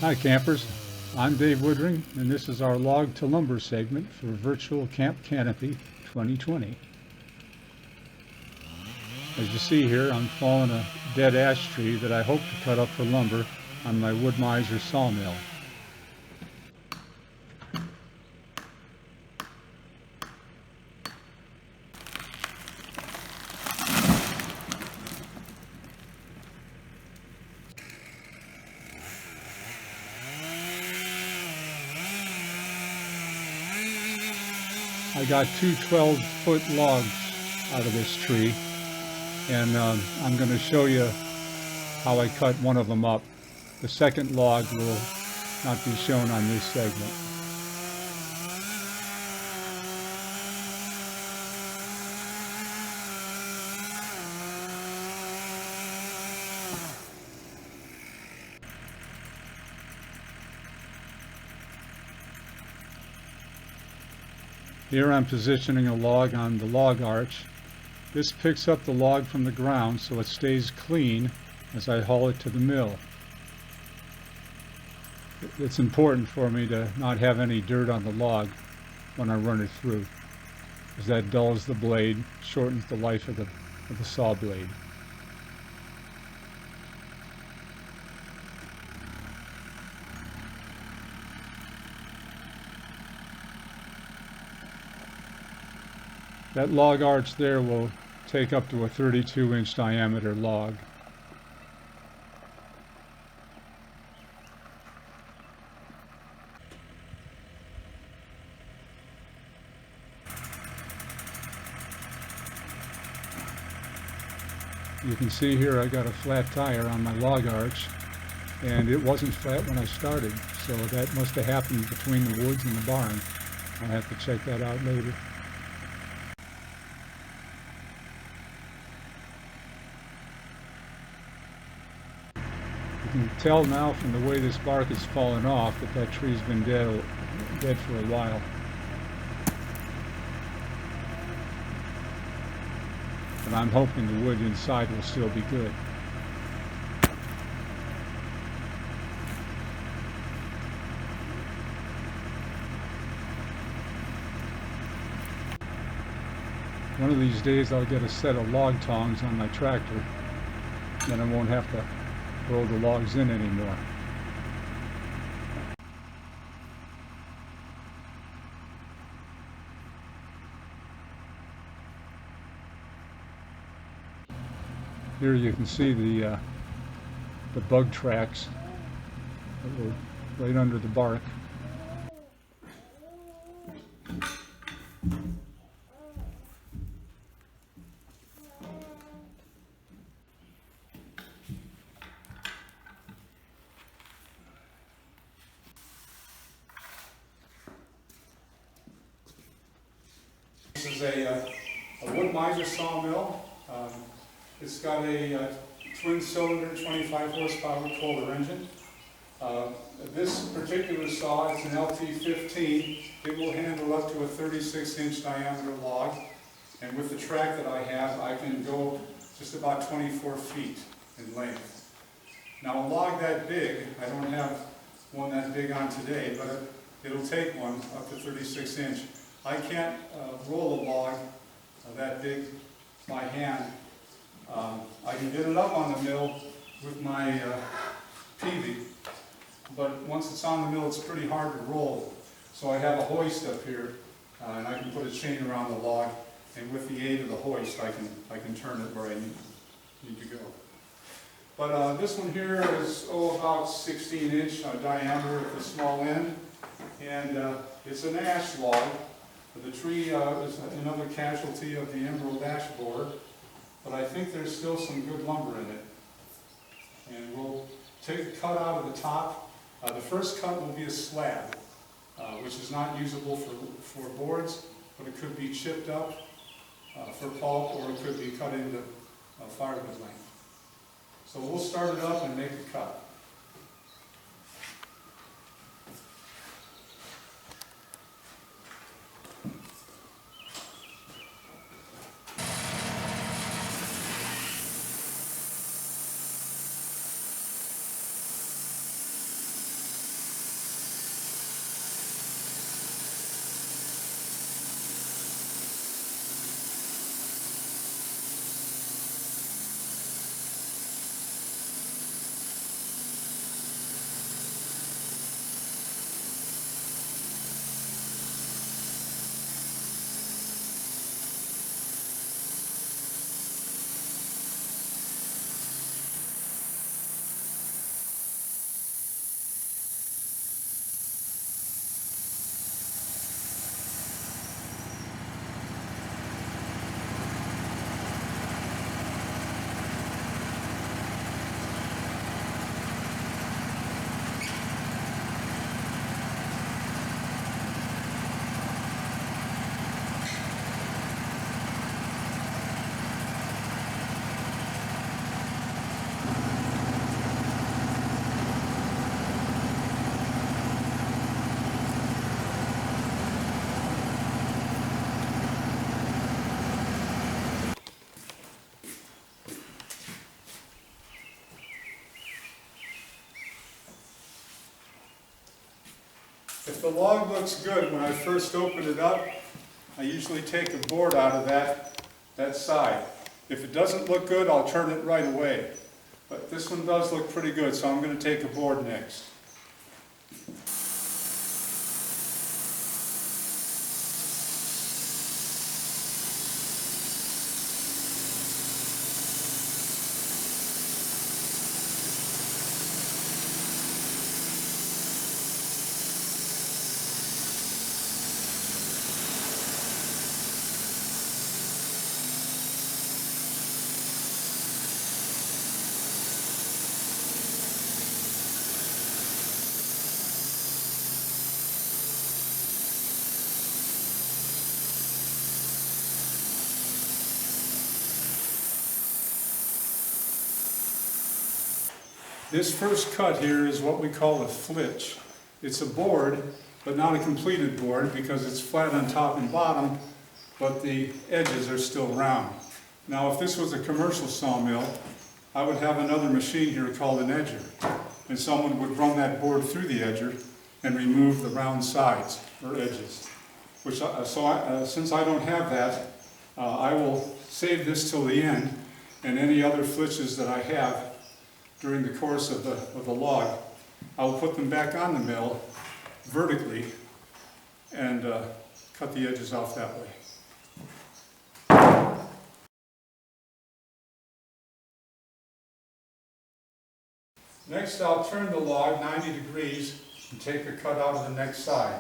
Hi campers, I'm Dave Woodring and this is our log to lumber segment for virtual Camp Canopy 2020. As you see here, I'm falling a dead ash tree that I hope to cut up for lumber on my wood miser sawmill. I got two 12-foot logs out of this tree, and I'm going to show you how I cut one of them up. The second log will not be shown on this segment. Here I'm positioning a log on the log arch. This picks up the log from the ground so it stays clean as I haul it to the mill. It's important for me to not have any dirt on the log when I run it through, as that dulls the blade, shortens the life of the saw blade. That log arch there will take up to a 32-inch diameter log. You can see here I got a flat tire on my log arch, and it wasn't flat when I started, so that must have happened between the woods and the barn. I'll have to check that out later. You can tell now from the way this bark is falling off that that tree's been dead for a while. But I'm hoping the wood inside will still be good. One of these days I'll get a set of log tongs on my tractor, then I won't have to roll the logs in anymore. Here you can see the bug tracks that were right under the bark. This is a wood miser sawmill. It's got a twin cylinder 25 horsepower Kohler engine. This particular saw, it's an LT15. It will handle up to a 36-inch diameter log, and with the track that I have, I can go just about 24 feet in length. Now a log that big, I don't have one that big on today, but it'll take one up to 36 inch. I can't roll a log that big by hand. I can get it up on the mill with my peavy, but once it's on the mill, it's pretty hard to roll. So I have a hoist up here, and I can put a chain around the log, and with the aid of the hoist, I can turn it where I need to go. But this one here is about 16-inch diameter at the small end, and it's an ash log. The tree is another casualty of the emerald ash borer, but I think there's still some good lumber in it. And we'll take a cut out of the top. The first cut will be a slab, which is not usable for boards, but it could be chipped up for pulp, or it could be cut into firewood length. So we'll start it up and make the cut. If the log looks good, when I first open it up, I usually take a board out of that side. If it doesn't look good, I'll turn it right away. But this one does look pretty good, so I'm going to take a board next. This first cut here is what we call a flitch. It's a board, but not a completed board because it's flat on top and bottom, but the edges are still round. Now, if this was a commercial sawmill, I would have another machine here called an edger, and someone would run that board through the edger and remove the round sides or edges. Since I don't have that, I will save this till the end, and any other flitches that I have during the course of the log, I'll put them back on the mill vertically and cut the edges off that way. Next, I'll turn the log 90 degrees and take a cut out of the next side.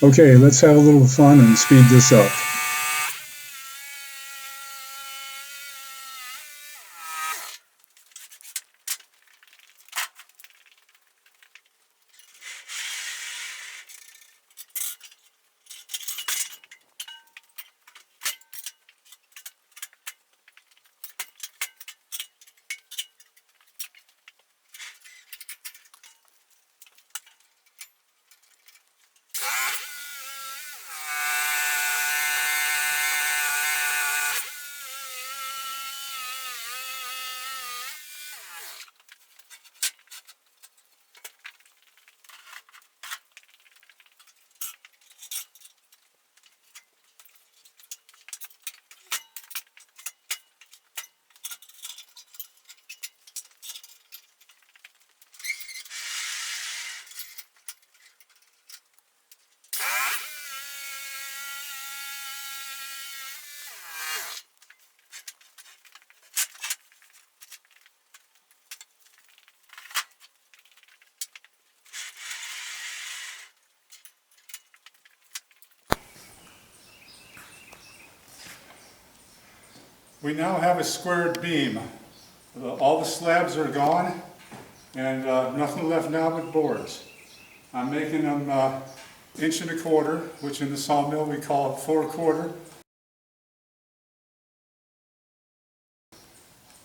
Okay, let's have a little fun and speed this up. We now have a squared beam. All the slabs are gone and nothing left now but boards. I'm making them 1.25 inches, which in the sawmill we call 4/4,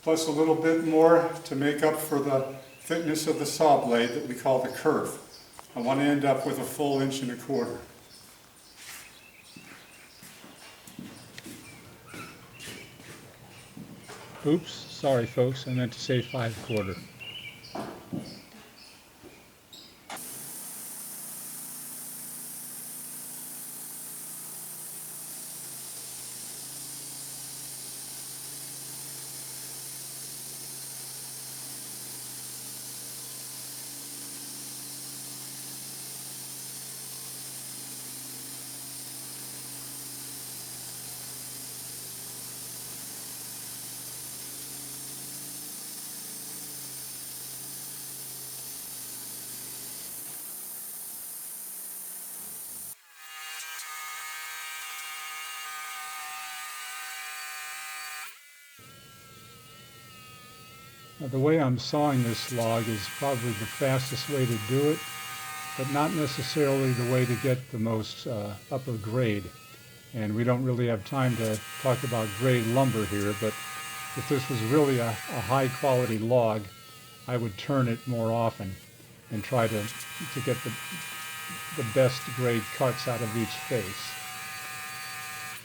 plus a little bit more to make up for the thickness of the saw blade that we call the kerf. I want to end up with a full 1.25 inches. Oops, sorry folks, I meant to say 5/4. The way I'm sawing this log is probably the fastest way to do it, but not necessarily the way to get the most upper grade. And we don't really have time to talk about grade lumber here, but if this was really a high quality log, I would turn it more often and try to get the best grade cuts out of each face.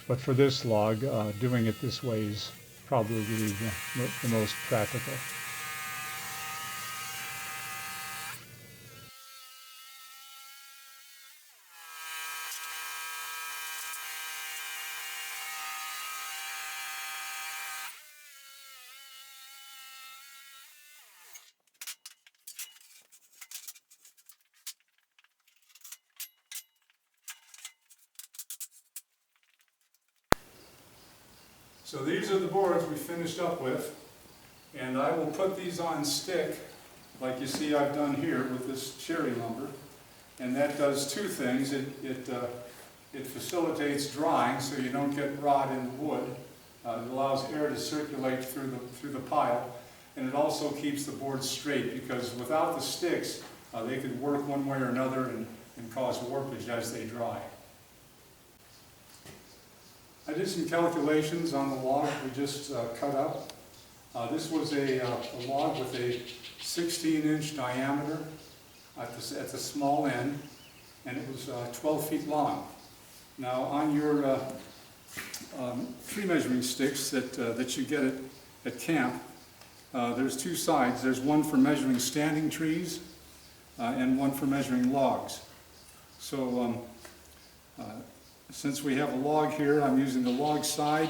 But for this log, doing it this way is probably the most practical. So these are the boards we finished up with, and I will put these on stick like you see I've done here with this cherry lumber, and that does two things. It facilitates drying so you don't get rot in the wood. It allows air to circulate through the pile, and it also keeps the boards straight, because without the sticks they could work one way or another and cause warpage as they dry. I did some calculations on the log we just cut up. This was a log with a 16-inch diameter at the small end, and it was 12 feet long. Now on your tree measuring sticks that you get at camp, there's two sides. There's one for measuring standing trees and one for measuring logs. So since we have a log here, I'm using the log side,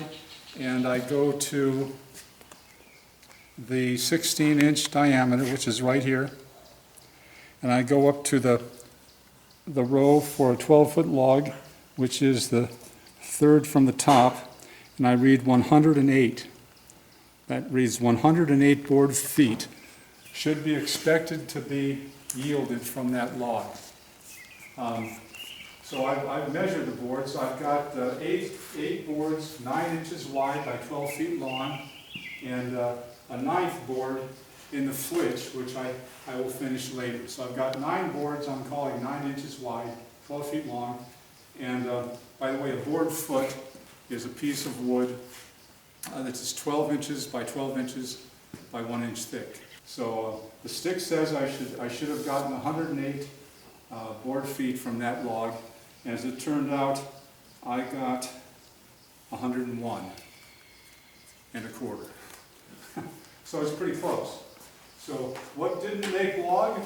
and I go to the 16-inch diameter, which is right here, and I go up to the row for a 12-foot log, which is the third from the top, and I read 108. That reads 108 board feet should be expected to be yielded from that log. So I've measured the boards. I've got eight boards, 9 inches wide by 12 feet long, and a ninth board in the flitch, which I will finish later. So I've got 9 boards I'm calling 9 inches wide, 12 feet long, and by the way, a board foot is a piece of wood that's 12 inches by 12 inches by 1 inch thick. So the stick says I should have gotten 108 board feet from that log. As it turned out, I got 101 and a quarter. So it's pretty close. So what didn't make log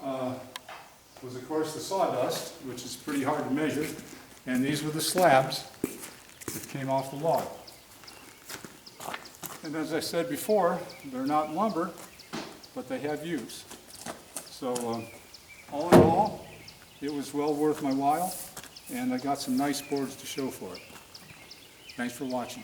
was, of course, the sawdust, which is pretty hard to measure, and these were the slabs that came off the log. And as I said before, they're not lumber, but they have use. So all in all, it was well worth my while, and I got some nice boards to show for it. Thanks for watching.